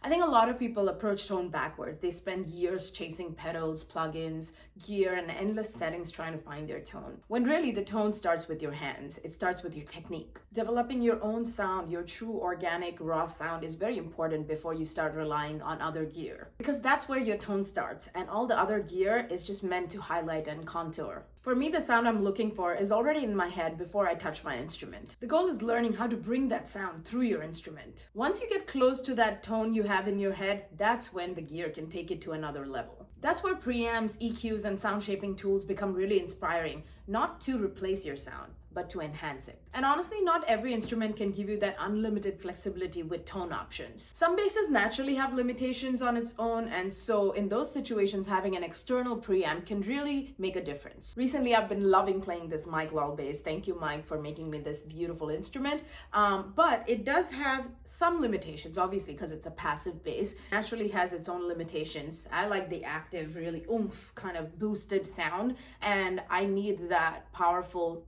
I think a lot of people approach tone backwards. They spend years chasing pedals, plugins, gear, and endless settings trying to find their tone. When really the tone starts with your hands. It starts with your technique. Developing your own sound, your true organic raw sound is very important before you start relying on other gear. Because that's where your tone starts, and all the other gear is just meant to highlight and contour. For me, the sound I'm looking for is already in my head before I touch my instrument. The goal is learning how to bring that sound through your instrument. Once you get close to that tone you have in your head, that's when the gear can take it to another level. That's where preamps, EQs, and sound shaping tools become really inspiring, not to replace your sound, but to enhance it. And honestly, not every instrument can give you that unlimited flexibility with tone options. Some basses naturally have limitations on its own, and so in those situations, having an external preamp can really make a difference. Recently, I've been loving playing this WILLOW bass. Thank you, Mike, for making me this beautiful instrument. But it does have some limitations, obviously, because it's a passive bass. It naturally has its own limitations. I like the active, really oomph kind of boosted sound, and I need that powerful,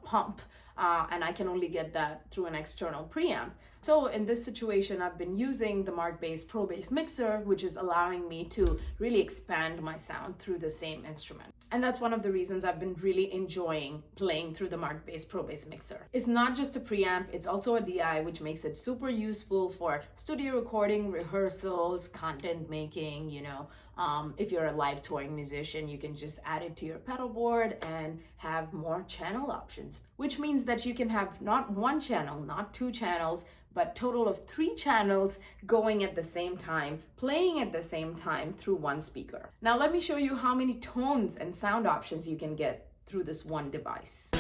pump, and I can only get that through an external preamp. So in this situation, I've been using the Markbass Probase mixer, which is allowing me to really expand my sound through the same instrument. And that's one of the reasons I've been really enjoying playing through the Markbass Probase mixer. It's not just a preamp, it's also a DI, which makes it super useful for studio recording, rehearsals, content making, if you're a live touring musician, you can just add it to your pedal board and have more channel options, which means that you can have not one channel, not two channels, but total of 3 channels going at the same time, playing at the same time through one speaker. Now let me show you how many tones and sound options you can get through this one device.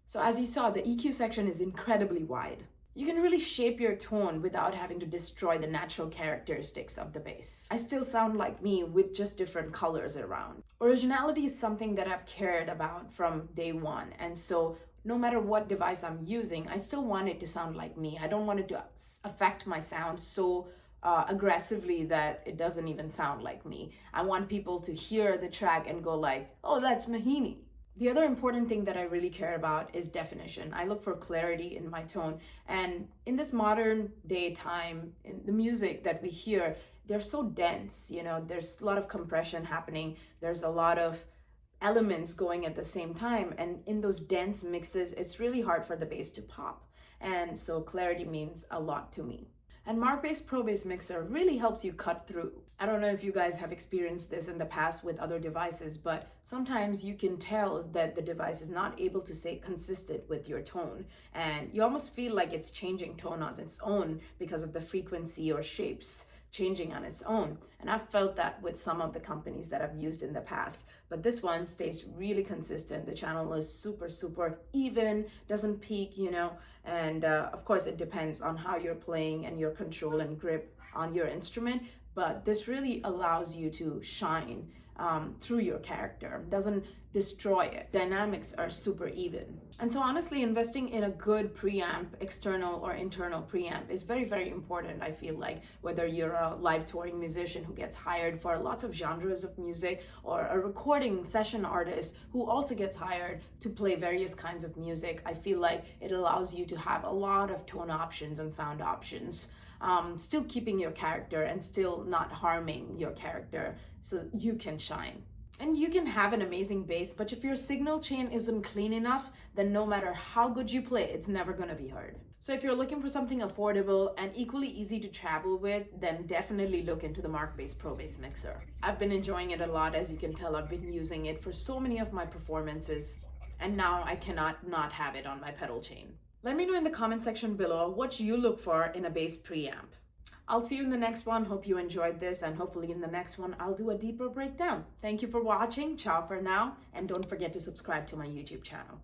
So as you saw, the EQ section is incredibly wide. You can really shape your tone without having to destroy the natural characteristics of the bass. I still sound like me with just different colors around. Originality is something that I've cared about from day one, and so no matter what device I'm using, I still want it to sound like me. I don't want it to affect my sound so aggressively that it doesn't even sound like me. I want people to hear the track and go like, oh, that's Mohini. The other important thing that I really care about is definition. I look for clarity in my tone. And in this modern day time, in the music that we hear, they're so dense, there's a lot of compression happening. There's a lot of elements going at the same time. And in those dense mixes, it's really hard for the bass to pop. And so clarity means a lot to me. And Markbass Probase Mixer really helps you cut through. I don't know if you guys have experienced this in the past with other devices, but sometimes you can tell that the device is not able to stay consistent with your tone. And you almost feel like it's changing tone on its own because of the frequency or shapes changing on its own. And I've felt that with some of the companies that I've used in the past, but this one stays really consistent. The channel is super even, doesn't peak, And of course, it depends on how you're playing and your control and grip on your instrument. But this really allows you to shine through your character, doesn't destroy it. Dynamics are super even. And so honestly, investing in a good preamp, external or internal preamp, is very, very important. I feel like whether you're a live touring musician who gets hired for lots of genres of music, or a recording session artist who also gets hired to play various kinds of music, I feel like it allows you to have a lot of tone options and sound options. Still keeping your character and still not harming your character, so you can shine. And you can have an amazing bass, but if your signal chain isn't clean enough, then no matter how good you play, it's never gonna be heard. So if you're looking for something affordable and equally easy to travel with, then definitely look into the Markbass Probase mixer. I've been enjoying it a lot. As you can tell, I've been using it for so many of my performances, and now I cannot not have it on my pedal chain. Let me know in the comment section below what you look for in a bass preamp. I'll see you in the next one. Hope you enjoyed this, and hopefully in the next one I'll do a deeper breakdown. Thank you for watching. Ciao for now, and don't forget to subscribe to my YouTube channel.